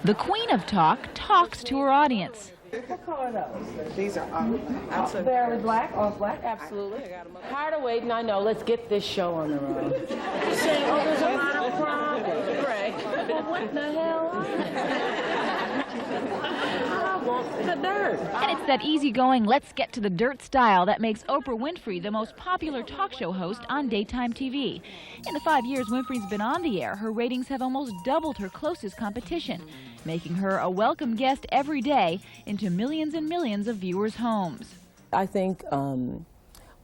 The queen of talk talks to her audience. What color are those? These are all They're black, all black? absolutely. I got them. Tired of waiting, I know. Let's get this show on the road. Saying, oh, there's a lot of problems. Right. Well, what the hell? I want the dirt. And it's that easygoing, let's get to the dirt style that makes Oprah Winfrey the most popular talk show host on daytime TV. In the 5 years Winfrey's been on the air, her ratings have almost doubled her closest competition, making her a welcome guest every day into millions and millions of viewers' homes. I think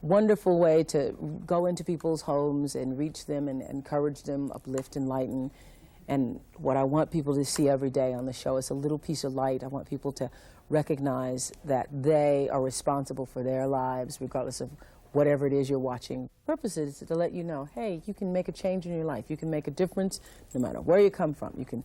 wonderful way to go into people's homes and reach them and encourage them, uplift, enlighten. And what I want people to see every day on the show is a little piece of light. I want people to recognize that they are responsible for their lives, regardless of whatever it is you're watching. The purpose is to let you know, hey, you can make a change in your life. You can make a difference no matter where you come from. You can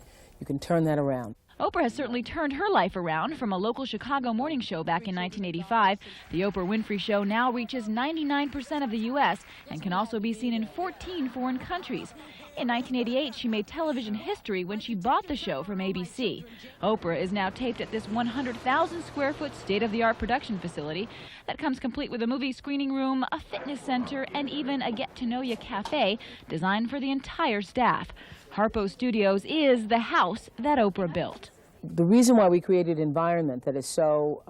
turn that around. Oprah has certainly turned her life around. From a local Chicago morning show back in 1985, the Oprah Winfrey Show now reaches 99% of the U.S. and can also be seen in 14 foreign countries. In 1988, she made television history when she bought the show from ABC. Oprah is now taped at this 100,000-square-foot state-of-the-art production facility that comes complete with a movie screening room, a fitness center, and even a get-to-know-you cafe designed for the entire staff. Harpo Studios is the house that Oprah built. The reason why we created an environment that is so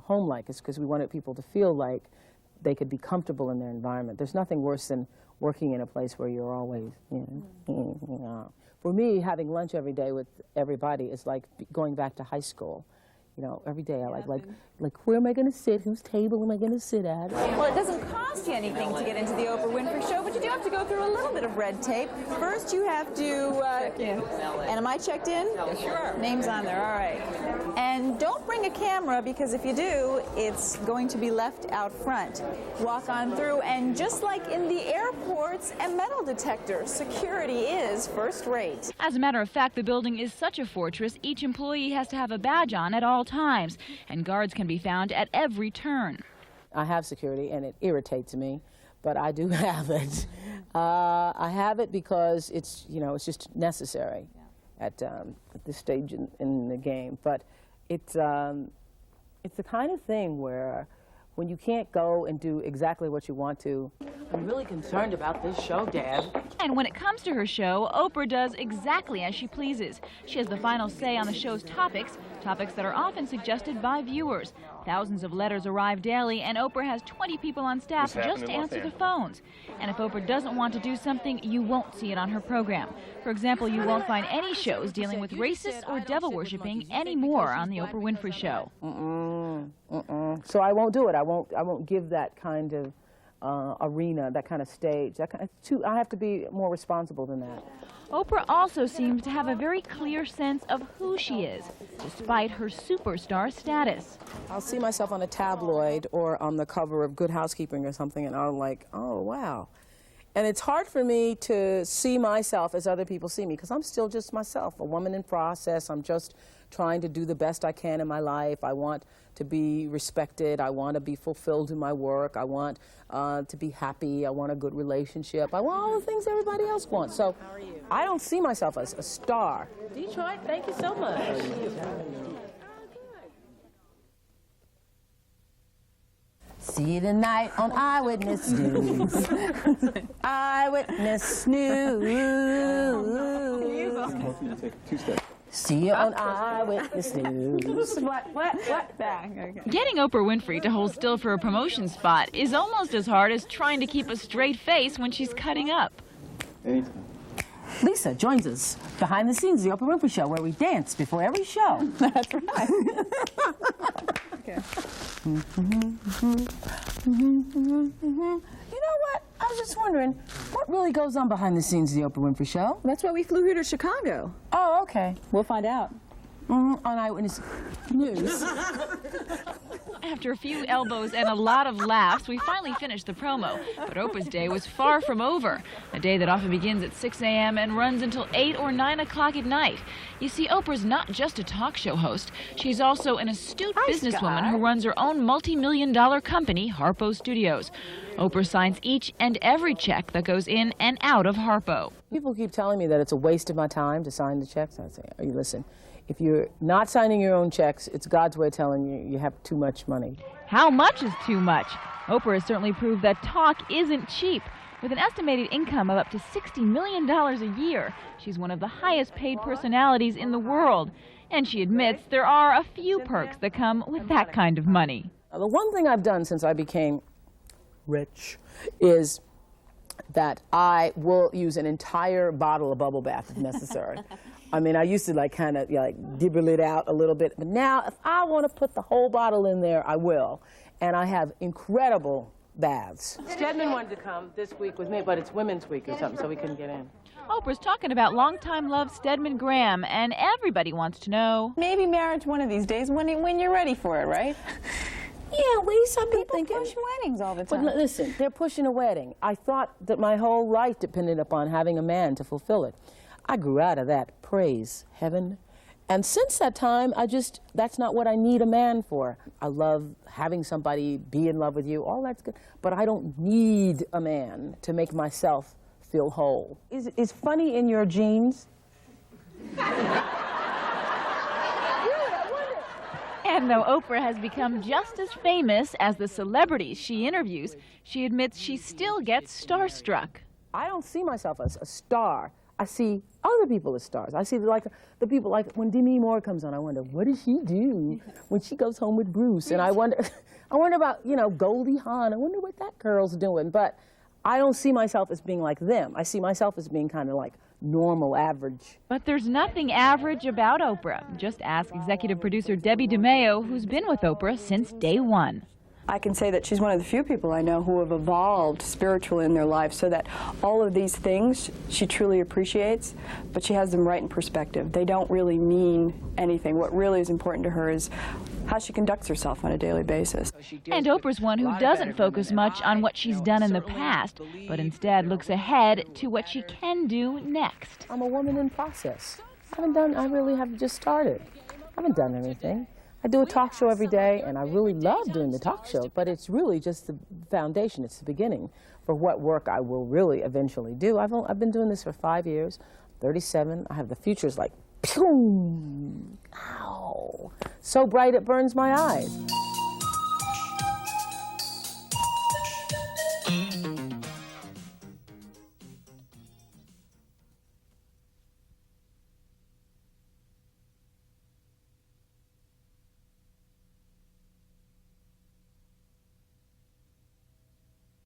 home-like is because we wanted people to feel like they could be comfortable in their environment. There's nothing worse than working in a place where you're always, For me, having lunch every day with everybody is like going back to high school. You know, every day I like where am I going to sit? Whose table am I going to sit at? Well, it doesn't cost you anything to get into the Oprah Winfrey Show, but you do have to go through a little bit of red tape. First, you have to check in. And am I checked in? Sure. Name's on there. All right. And don't bring a camera, because if you do, it's going to be left out front. Walk on through, and just like in the airports and metal detectors, security is first rate. As a matter of fact, the building is such a fortress, each employee has to have a badge on at all times, and guards can be found at every turn. I have security, and it irritates me, but I do have it. I have it because it's, it's just necessary at this stage in the game. But it's the kind of thing where when you can't go and do exactly what you want to. I'm really concerned about this show, Dad. And when it comes to her show, Oprah does exactly as she pleases. She has the final say on the show's topics that are often suggested by viewers. Thousands of letters arrive daily, and Oprah has 20 people on staff just to answer the phones. And if Oprah doesn't want to do something, you won't see it on her program. For example, you won't find any shows dealing with racist or devil-worshipping anymore on the Oprah Winfrey Show. So I won't do it. I won't give that kind of arena, that kind of stage. I have to be more responsible than that. Oprah also seems to have a very clear sense of who she is, despite her superstar status. I'll see myself on a tabloid or on the cover of Good Housekeeping or something, and I'm like, oh, wow. And it's hard for me to see myself as other people see me, because I'm still just myself, a woman in process. I'm just trying to do the best I can in my life. I want to be respected. I want to be fulfilled in my work. I want to be happy. I want a good relationship. I want all the things everybody else wants. So I don't see myself as a star. Detroit, thank you so much. See you tonight on Eyewitness News. Eyewitness News. See you on Eyewitness News. What? Back. Okay. Getting Oprah Winfrey to hold still for a promotion spot is almost as hard as trying to keep a straight face when she's cutting up. Lisa joins us behind the scenes of the Oprah Winfrey Show, where we dance before every show. That's right. Okay. You know what? I was just wondering, what really goes on behind the scenes of the Oprah Winfrey Show? That's why we flew here to Chicago. Oh, okay. We'll find out. On Eyewitness News. After a few elbows and a lot of laughs, we finally finished the promo. But Oprah's day was far from over. A day that often begins at 6 a.m. and runs until 8 or 9 o'clock at night. You see, Oprah's not just a talk show host. She's also an astute businesswoman who runs her own multi-million-dollar company, Harpo Studios. Oprah signs each and every check that goes in and out of Harpo. People keep telling me that it's a waste of my time to sign the checks. I say, hey, listen, if you're not signing your own checks, it's God's way of telling you you have too much money. How much is too much? Oprah has certainly proved that talk isn't cheap. With an estimated income of up to $60 million a year, she's one of the highest paid personalities in the world. And she admits there are a few perks that come with that kind of money. The one thing I've done since I became rich is that I will use an entire bottle of bubble bath if necessary. I mean, I used to kind of dibble it out a little bit, but now if I want to put the whole bottle in there, I will. And I have incredible baths. Stedman wanted to come this week with me, but it's Women's Week or something, so we couldn't get in. Oprah's talking about longtime love Stedman Graham, and everybody wants to know. Maybe marriage one of these days when you're ready for it, right? Yeah, Lisa, I've been thinking. Push weddings all the time. But listen, they're pushing a wedding. I thought that my whole life depended upon having a man to fulfill it. I grew out of that, praise heaven. And since that time, that's not what I need a man for. I love having somebody be in love with you, all that's good. But I don't need a man to make myself feel whole. Is funny in your genes? And though Oprah has become just as famous as the celebrities she interviews, she admits she still gets starstruck. I don't see myself as a star. I see other people as stars. I see the people when Demi Moore comes on, I wonder, what does she do when she goes home with Bruce? And I wonder about, Goldie Hawn. I wonder what that girl's doing. But I don't see myself as being like them. I see myself as being kind of like normal, average. But there's nothing average about Oprah. Just ask executive producer Debbie DeMayo, who's been with Oprah since day one. I can say that she's one of the few people I know who have evolved spiritually in their lives so that all of these things she truly appreciates, but she has them right in perspective. They don't really mean anything. What really is important to her is how she conducts herself on a daily basis. And Oprah's one who doesn't focus much on what she's done in the past, but instead looks ahead to what she can do next. I'm a woman in process. I really have just started. I haven't done anything. I do a talk show every day, and I really love doing the talk show, but it's really just the foundation, it's the beginning for what work I will really eventually do. I've been doing this for 5 years, 37. I have the future's like, boom, ow, so bright it burns my eyes.